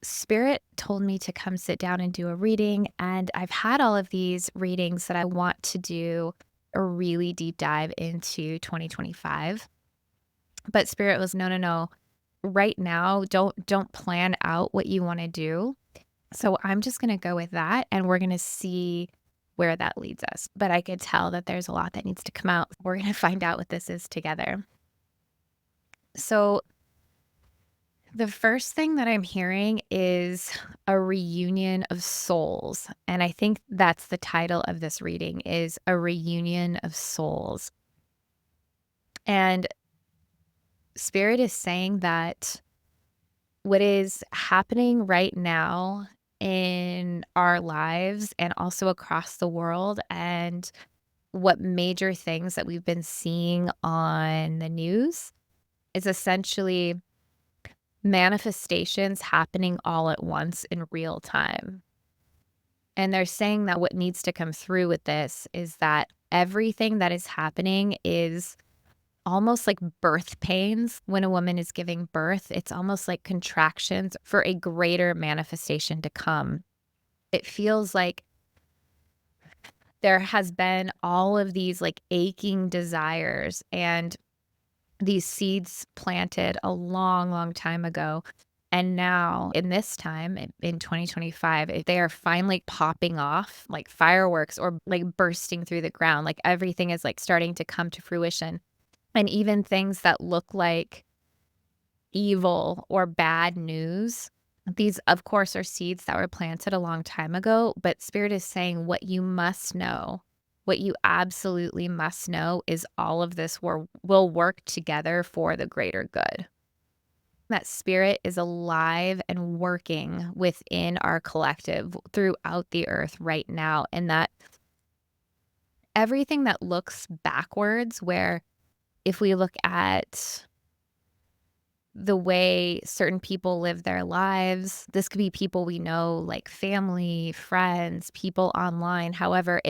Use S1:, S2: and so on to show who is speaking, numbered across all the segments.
S1: Spirit told me to come sit down and do a reading, and I've had all of these readings that I want to do a really deep dive into 2025. But Spirit was, no, no, no. Right now, don't plan out what you want to do. So I'm just going to go with that and we're going to see where that leads us. But I could tell that there's a lot that needs to come out. We're going to find out what this is together. So the first thing that I'm hearing is a reunion of souls. And I think that's the title of this reading is A Reunion of Souls. And Spirit is saying that what is happening right now in our lives and also across the world, and what major things that we've been seeing on the news is essentially manifestations happening all at once in real time. And they're saying that what needs to come through with this is that everything that is happening is almost like birth pains when a woman is giving birth. It's almost like contractions for a greater manifestation to come. It feels like there has been all of these like aching desires and these seeds planted a long, long time ago. And now, in this time, in 2025, they are finally popping off like fireworks or like bursting through the ground. Like everything is like starting to come to fruition. And even things that look like evil or bad news, these, of course, are seeds that were planted a long time ago. But Spirit is saying what you must know, what you absolutely must know is all of this will work together for the greater good. That Spirit is alive and working within our collective throughout the earth right now. And that everything that looks backwards, where if we look at the way certain people live their lives, this could be people we know, like family, friends, people online. However,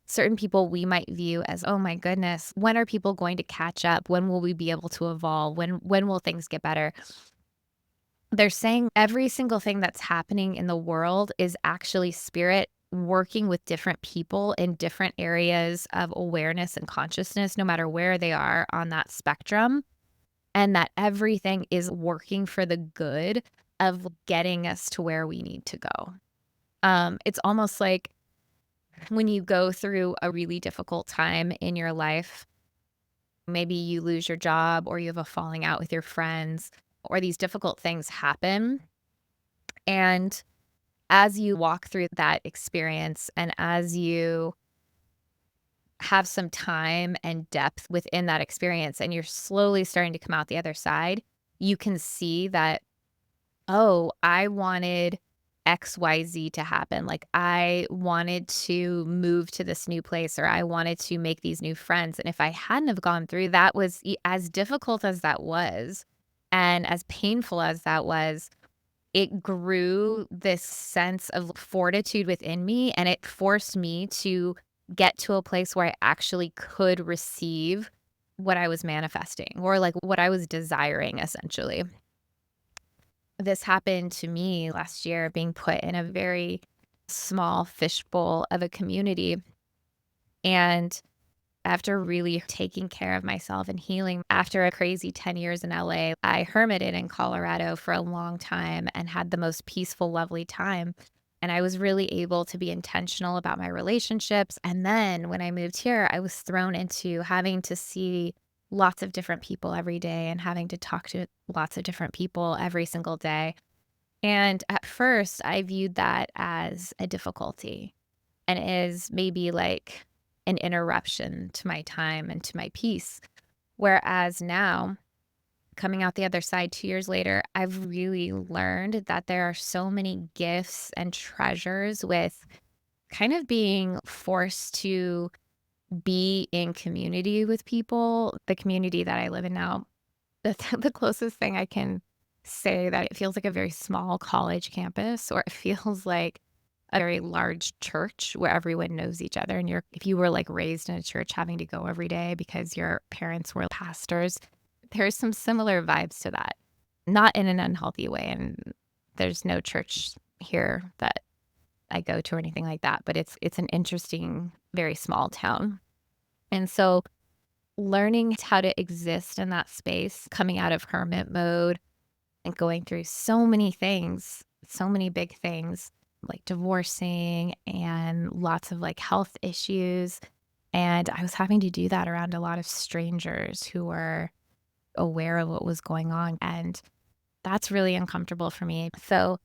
S1: certain people we might view as, oh my goodness, when are people going to catch up? When will we be able to evolve? When will things get better? They're saying every single thing that's happening in the world is actually Spirit working with different people in different areas of awareness and consciousness, no matter where they are on that spectrum, and that everything is working for the good of getting us to where we need to go. It's almost like when you go through a really difficult time in your life, maybe you lose your job or you have a falling out with your friends, or these difficult things happen. And as you walk through that experience and as you have some time and depth within that experience and you're slowly starting to come out the other side, you can see that, oh, I wanted XYZ to happen. Like I wanted to move to this new place or I wanted to make these new friends. And if I hadn't have gone through that, was as difficult as that was and as painful as that was, it grew this sense of fortitude within me, and it forced me to get to a place where I actually could receive what I was manifesting or like what I was desiring, essentially. This happened to me last year, being put in a very small fishbowl of a community. And after really taking care of myself and healing after a crazy 10 years in LA, I hermited in Colorado for a long time and had the most peaceful, lovely time. And I was really able to be intentional about my relationships. And then when I moved here, I was thrown into having to see lots of different people every day and having to talk to lots of different people every single day. And at first, I viewed that as a difficulty and is maybe like an interruption to my time and to my peace. Whereas now, coming out the other side 2 years later, I've really learned that there are so many gifts and treasures with kind of being forced to be in community with people. The community that I live in now, the closest thing I can say that it feels like a very small college campus, or it feels like a very large church where everyone knows each other. And if you were like raised in a church having to go every day because your parents were pastors, there's some similar vibes to that, not in an unhealthy way. And There's no church here that I go to or anything like that, but it's an interesting, very small town. And so learning how to exist in that space, coming out of hermit mode and going through so many things, so many big things like divorcing and lots of like health issues. And I was having to do that around a lot of strangers who were aware of what was going on. And that's really uncomfortable for me. So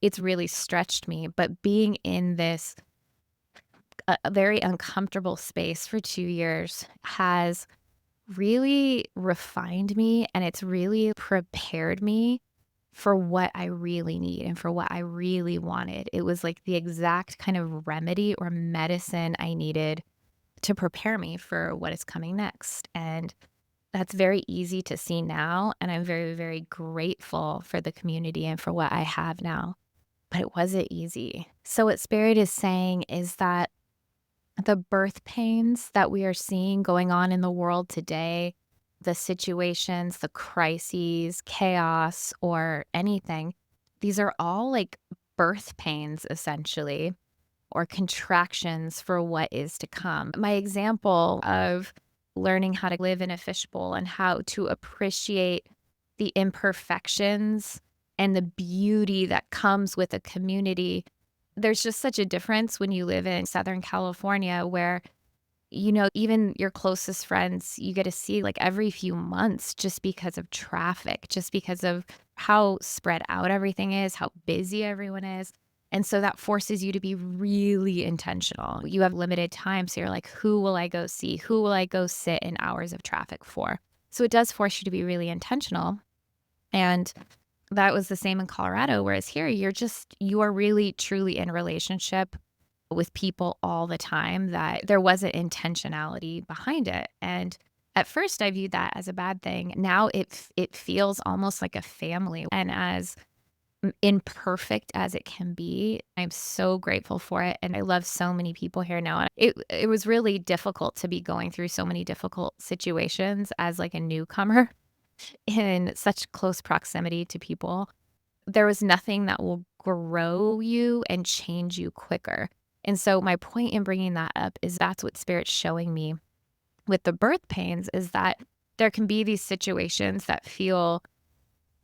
S1: it's really stretched me. But being in this a very uncomfortable space for 2 years has really refined me and it's really prepared me for what I really need and for what I really wanted. It was like the exact kind of remedy or medicine I needed to prepare me for what is coming next. And that's very easy to see now. And I'm very, very grateful for the community and for what I have now. But it wasn't easy. So, what Spirit is saying is that the birth pains that we are seeing going on in the world today, the situations, the crises, chaos, or anything, these are all like birth pains essentially, or contractions for what is to come. My example of learning how to live in a fishbowl and how to appreciate the imperfections and the beauty that comes with a community. There's just such a difference when you live in Southern California where, even your closest friends, you get to see like every few months just because of traffic, just because of how spread out everything is, how busy everyone is. And so that forces you to be really intentional. You have limited time. So you're like, who will I go see? Who will I go sit in hours of traffic for? So it does force you to be really intentional. And that was the same in Colorado. Whereas here, you are really truly in a relationship with people all the time, that there wasn't intentionality behind it. And at first I viewed that as a bad thing. Now it feels almost like a family. And as imperfect as it can be, I'm so grateful for it. And I love so many people here now. And it was really difficult to be going through so many difficult situations as like a newcomer in such close proximity to people. There was nothing that will grow you and change you quicker. And so my point in bringing that up is that's what Spirit's showing me with the birth pains, is that there can be these situations that feel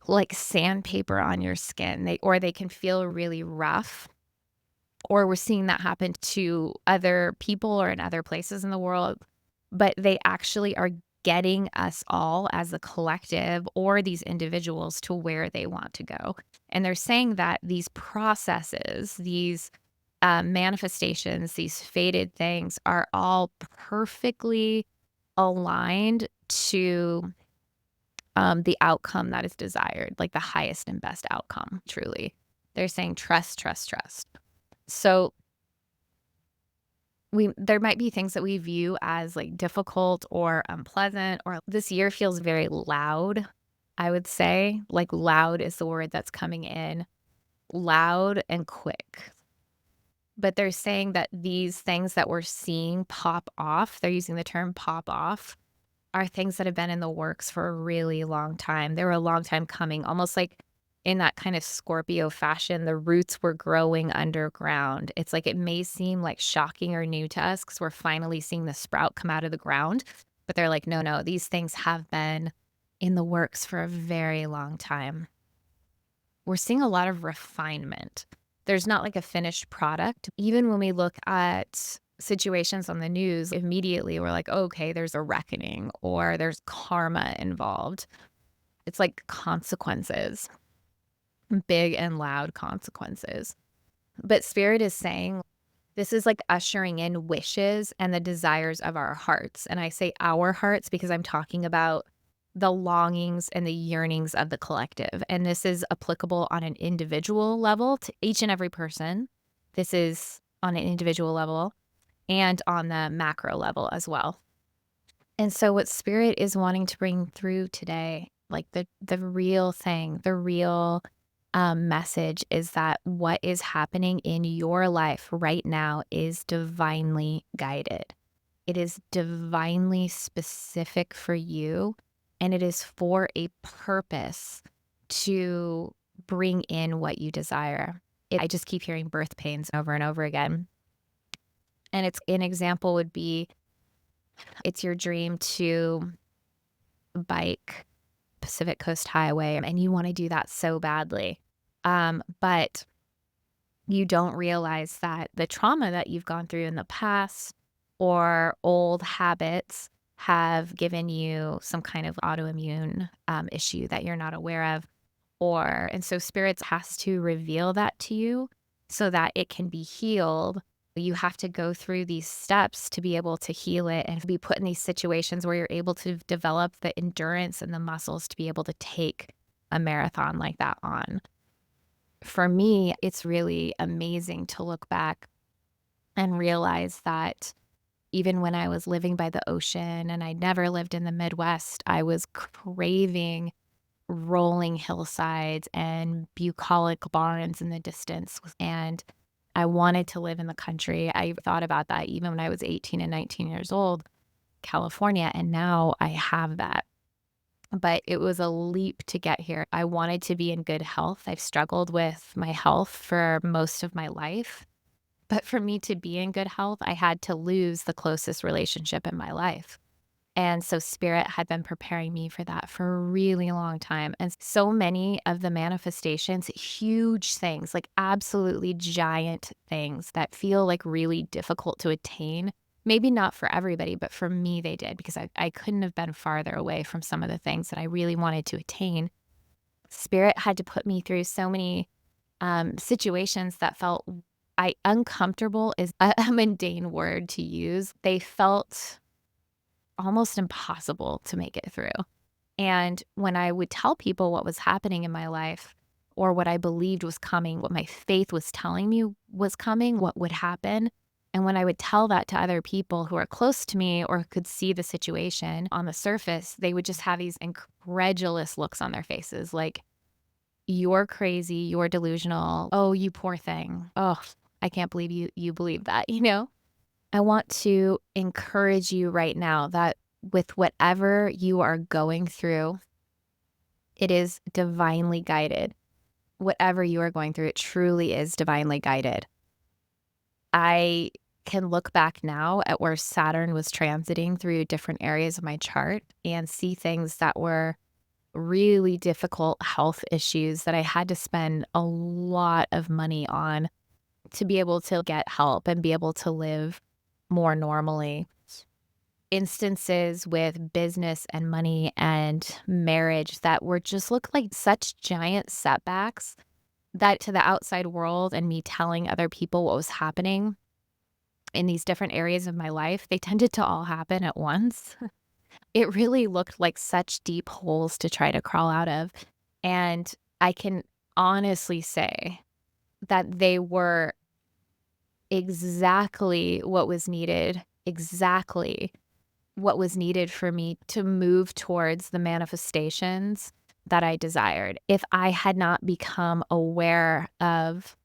S1: like sandpaper on your skin. They can feel really rough. Or we're seeing that happen to other people or in other places in the world, but they actually are getting us all as a collective or these individuals to where they want to go. And they're saying that these processes, these manifestations, these fated things are all perfectly aligned to the outcome that is desired, like the highest and best outcome, truly. They're saying trust, trust, trust. So there might be things that we view as like difficult or unpleasant, or this year feels very loud, I would say. Like loud is the word that's coming in, loud and quick. But they're saying that these things that we're seeing pop off, they're using the term pop off, are things that have been in the works for a really long time. They were a long time coming, almost like in that kind of Scorpio fashion, the roots were growing underground. It's like it may seem like shocking or new to us because we're finally seeing the sprout come out of the ground. But they're like, no, no, these things have been in the works for a very long time. We're seeing a lot of refinement. There's not like a finished product. Even when we look at situations on the news, immediately we're like, okay, there's a reckoning or there's karma involved. It's like consequences, big and loud consequences. But Spirit is saying this is like ushering in wishes and the desires of our hearts. And I say our hearts because I'm talking about the longings and the yearnings of the collective. And this is applicable on an individual level to each and every person. This is on an individual level and on the macro level as well. And so what Spirit is wanting to bring through today, like the real thing, the real message is that what is happening in your life right now is divinely guided. It is divinely specific for you, and it is for a purpose to bring in what you desire. I just keep hearing birth pains over and over again. And it's an example would be it's your dream to bike Pacific Coast Highway and you want to do that so badly. But you don't realize that the trauma that you've gone through in the past or old habits have given you some kind of autoimmune issue that you're not aware of. And so spirits has to reveal that to you so that it can be healed. You have to go through these steps to be able to heal it and be put in these situations where you're able to develop the endurance and the muscles to be able to take a marathon like that on. For me, it's really amazing to look back and realize that even when I was living by the ocean and I never lived in the Midwest, I was craving rolling hillsides and bucolic barns in the distance. And I wanted to live in the country. I thought about that even when I was 18 and 19 years old, California. And now I have that. But it was a leap to get here. I wanted to be in good health. I've struggled with my health for most of my life. But for me to be in good health, I had to lose the closest relationship in my life. And so spirit had been preparing me for that for a really long time. And so many of the manifestations, huge things, like absolutely giant things that feel like really difficult to attain. Maybe not for everybody, but for me, they did because I couldn't have been farther away from some of the things that I really wanted to attain. Spirit had to put me through so many situations that felt uncomfortable is a mundane word to use. They felt almost impossible to make it through. And when I would tell people what was happening in my life or what I believed was coming, what my faith was telling me was coming, what would happen, and when I would tell that to other people who are close to me or could see the situation on the surface, they would just have these incredulous looks on their faces like, you're crazy, you're delusional. Oh, you poor thing. Oh, I can't believe you believe that, you know? I want to encourage you right now that with whatever you are going through, it is divinely guided. Whatever you are going through, it truly is divinely guided. I can look back now at where Saturn was transiting through different areas of my chart and see things that were really difficult health issues that I had to spend a lot of money on to be able to get help and be able to live more normally. Instances with business and money and marriage that were just looked like such giant setbacks that to the outside world and me telling other people what was happening in these different areas of my life, they tended to all happen at once. It really looked like such deep holes to try to crawl out of. And I can honestly say that they were exactly what was needed, exactly what was needed for me to move towards the manifestations that I desired. If I had not become aware of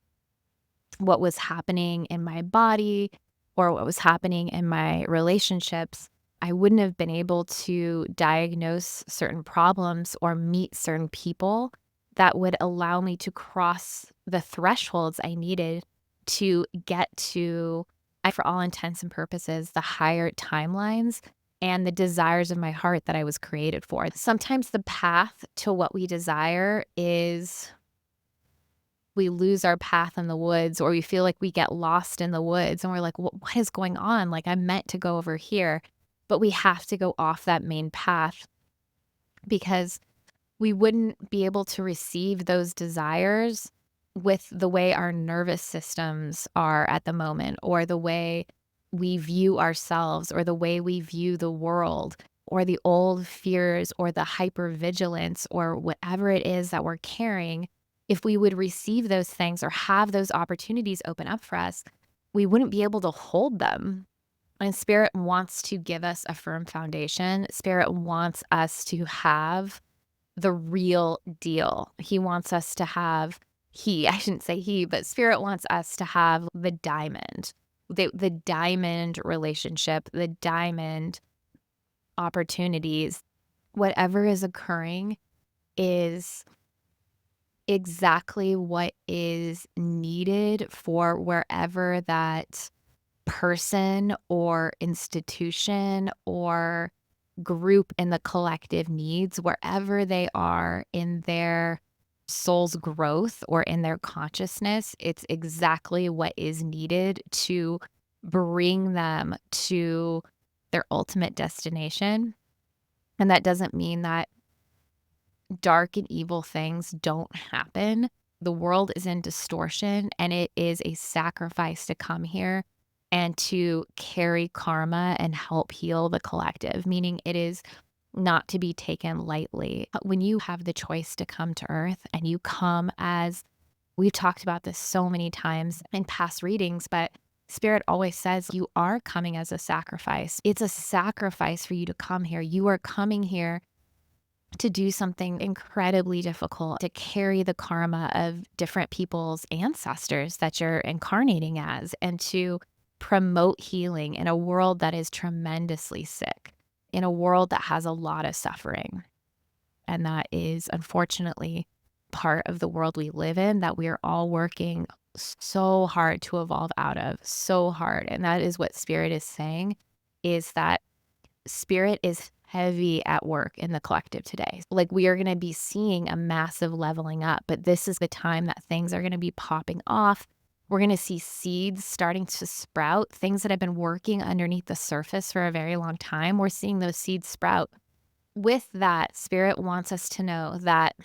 S1: what was happening in my body or what was happening in my relationships, I wouldn't have been able to diagnose certain problems or meet certain people that would allow me to cross the thresholds I needed to get to, for all intents and purposes, the higher timelines and the desires of my heart that I was created for. Sometimes the path to what we desire is we lose our path in the woods or we feel like we get lost in the woods and we're like, what is going on? Like I'm meant to go over here, but we have to go off that main path because we wouldn't be able to receive those desires with the way our nervous systems are at the moment or the way we view ourselves or the way we view the world or the old fears or the hypervigilance or whatever it is that we're carrying. If we would receive those things or have those opportunities open up for us, we wouldn't be able to hold them. And Spirit wants to give us a firm foundation. Spirit wants us to have the real deal. He wants us to have, I shouldn't say he, but Spirit wants us to have the diamond, the diamond relationship, the diamond opportunities. Whatever is occurring is exactly what is needed for wherever that person or institution or group in the collective needs, wherever they are in their soul's growth or in their consciousness. It's exactly what is needed to bring them to their ultimate destination. And that doesn't mean that dark and evil things don't happen. The world is in distortion, and it is a sacrifice to come here and to carry karma and help heal the collective, meaning it is not to be taken lightly. When you have the choice to come to earth and you come as we've talked about this so many times in past readings, but Spirit always says you are coming as a sacrifice. It's a sacrifice for you to come here. You are coming here to do something incredibly difficult, to carry the karma of different people's ancestors that you're incarnating as, and to promote healing in a world that is tremendously sick, in a world that has a lot of suffering. And that is unfortunately part of the world we live in that we are all working so hard to evolve out of, so hard. And that is what Spirit is saying, is that Spirit is heavy at work in the collective today. Like, we are going to be seeing a massive leveling up, but this is the time that things are going to be popping off. We're going to see seeds starting to sprout, things that have been working underneath the surface for a very long time. We're seeing those seeds sprout. With that, Spirit wants us to know that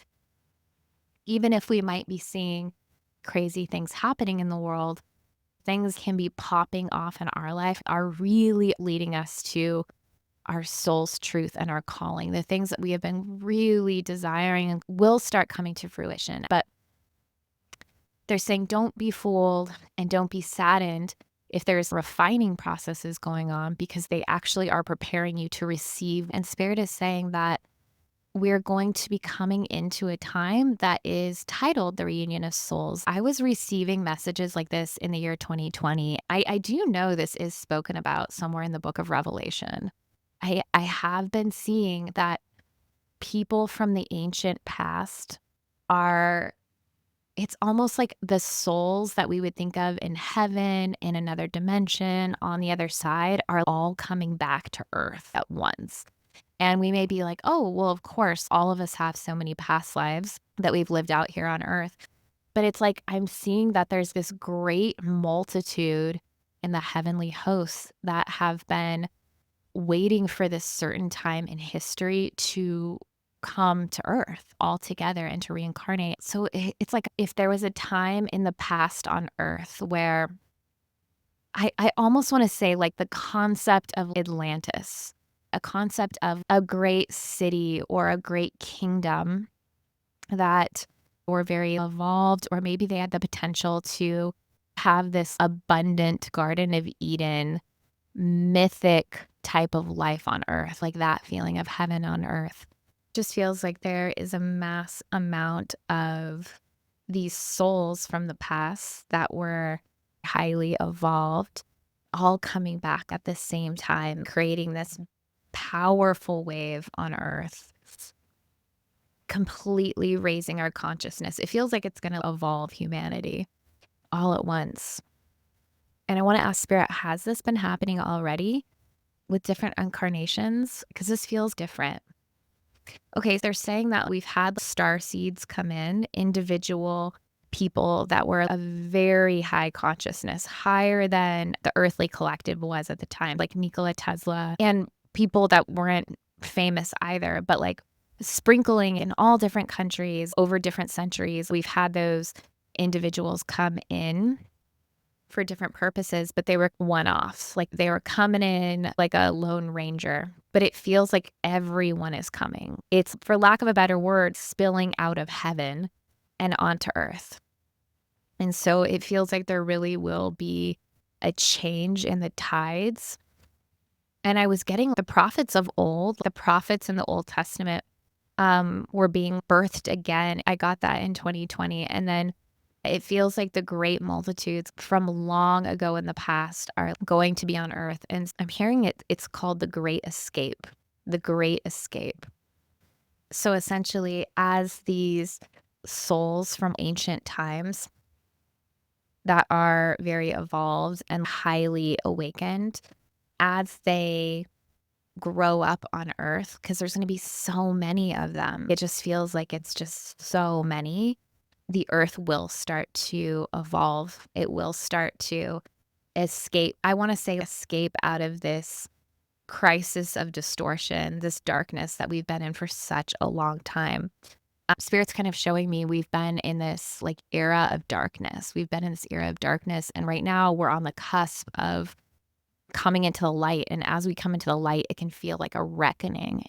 S1: even if we might be seeing crazy things happening in the world, things can be popping off in our life are really leading us to our soul's truth and our calling, the things that we have been really desiring and will start coming to fruition. But they're saying don't be fooled and don't be saddened if there's refining processes going on, because they actually are preparing you to receive. And Spirit is saying that we're going to be coming into a time that is titled the reunion of souls. I was receiving messages like this in the year 2020. I do know this is spoken about somewhere in the book of Revelation. I have been seeing that people from the ancient past are, it's almost like the souls that we would think of in heaven, in another dimension, on the other side, are all coming back to earth at once. And we may be like, oh, well, of course, all of us have so many past lives that we've lived out here on earth. But it's like I'm seeing that there's this great multitude in the heavenly hosts that have been waiting for this certain time in history to come to earth all together and to reincarnate. So it's like if there was a time in the past on earth where I almost want to say like the concept of Atlantis, a concept of a great city or a great kingdom that were very evolved, or maybe they had the potential to have this abundant Garden of Eden mythic type of life on earth, like that feeling of heaven on earth. Just feels like there is a mass amount of these souls from the past that were highly evolved, all coming back at the same time, creating this powerful wave on earth, completely raising our consciousness. It feels like it's going to evolve humanity all at once. And I want to ask Spirit, has this been happening already with different incarnations? Because this feels different. Okay, they're saying that we've had star seeds come in, individual people that were a very high consciousness, higher than the earthly collective was at the time, like Nikola Tesla, and people that weren't famous either, but like sprinkling in all different countries over different centuries. We've had those individuals come in for different purposes, but they were one-offs. Like they were coming in like a lone ranger, but it feels like everyone is coming. It's, for lack of a better word, spilling out of heaven and onto earth. And so it feels like there really will be a change in the tides. And I was getting the prophets of old, the prophets in the Old Testament were being birthed again. I got that in 2020. And then it feels like the great multitudes from long ago in the past are going to be on earth. And I'm hearing it's called the Great Escape, the Great Escape. So essentially, as these souls from ancient times that are very evolved and highly awakened as they grow up on earth, because there's going to be so many of them. It just feels like it's just so many. The earth will start to evolve. It will start to escape. I want to say escape out of this crisis of distortion, this darkness that we've been in for such a long time. Spirit's kind of showing me we've been in this like era of darkness. We've been in this era of darkness. And right now we're on the cusp of coming into the light. And as we come into the light, it can feel like a reckoning.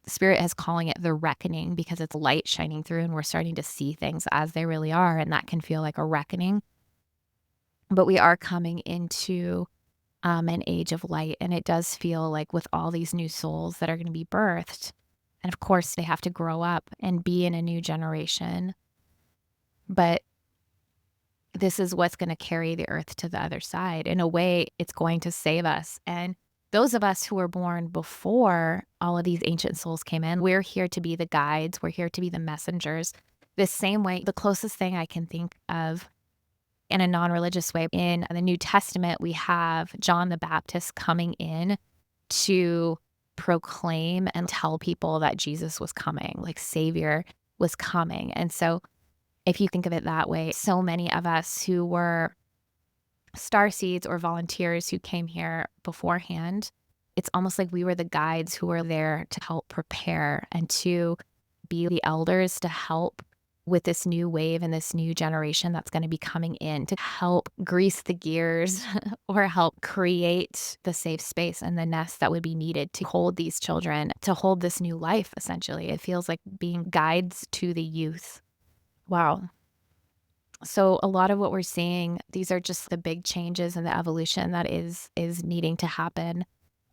S1: Spirit is calling it the reckoning because it's light shining through and we're starting to see things as they really are. And that can feel like a reckoning. But we are coming into an age of light. And it does feel like with all these new souls that are going to be birthed, and of course, they have to grow up and be in a new generation. But this is what's going to carry the earth to the other side. In a way, it's going to save us. And those of us who were born before all of these ancient souls came in, we're here to be the guides. We're here to be the messengers. The same way, the closest thing I can think of in a non-religious way, in the New Testament, we have John the Baptist coming in to proclaim and tell people that Jesus was coming, like Savior was coming. And so if you think of it that way, so many of us who were starseeds or volunteers who came here beforehand, it's almost like we were the guides who were there to help prepare and to be the elders to help with this new wave and this new generation that's going to be coming in to help grease the gears or help create the safe space and the nest that would be needed to hold these children, to hold this new life, essentially. It feels like being guides to the youth. Wow. So a lot of what we're seeing, these are just the big changes in the evolution that is needing to happen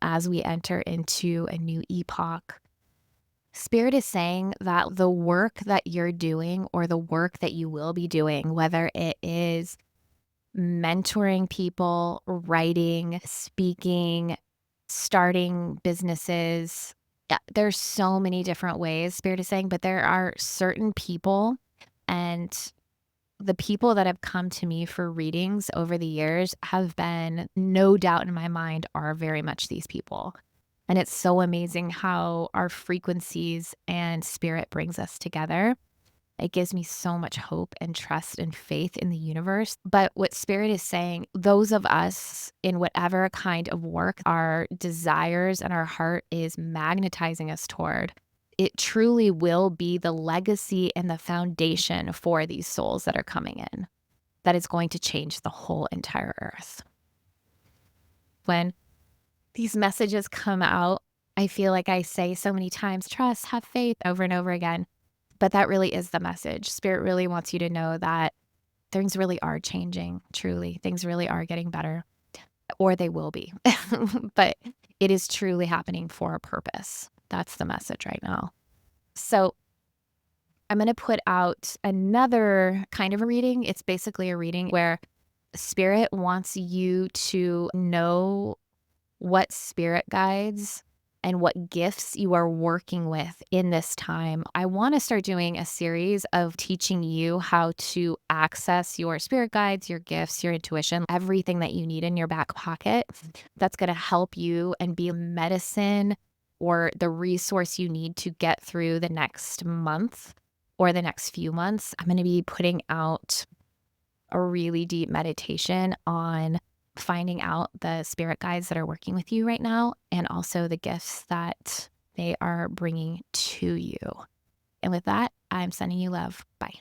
S1: as we enter into a new epoch. Spirit is saying that the work that you're doing or the work that you will be doing, whether it is mentoring people, writing, speaking, starting businesses, there's so many different ways, Spirit is saying, but there are certain people, and the people that have come to me for readings over the years have been, no doubt in my mind, are very much these people. And it's so amazing how our frequencies and spirit brings us together. It gives me so much hope and trust and faith in the universe. But what Spirit is saying, those of us in whatever kind of work our desires and our heart is magnetizing us toward, it truly will be the legacy and the foundation for these souls that are coming in, that is going to change the whole entire earth. When these messages come out, I feel like I say so many times, trust, have faith, over and over again. But that really is the message. Spirit really wants you to know that things really are changing, truly. Things really are getting better, or they will be. But it is truly happening for a purpose. That's the message right now. So I'm going to put out another kind of a reading. It's basically a reading where Spirit wants you to know what spirit guides and what gifts you are working with in this time. I want to start doing a series of teaching you how to access your spirit guides, your gifts, your intuition, everything that you need in your back pocket that's going to help you and be medicine or the resource you need to get through the next month or the next few months. I'm going to be putting out a really deep meditation on finding out the spirit guides that are working with you right now and also the gifts that they are bringing to you. And with that, I'm sending you love. Bye.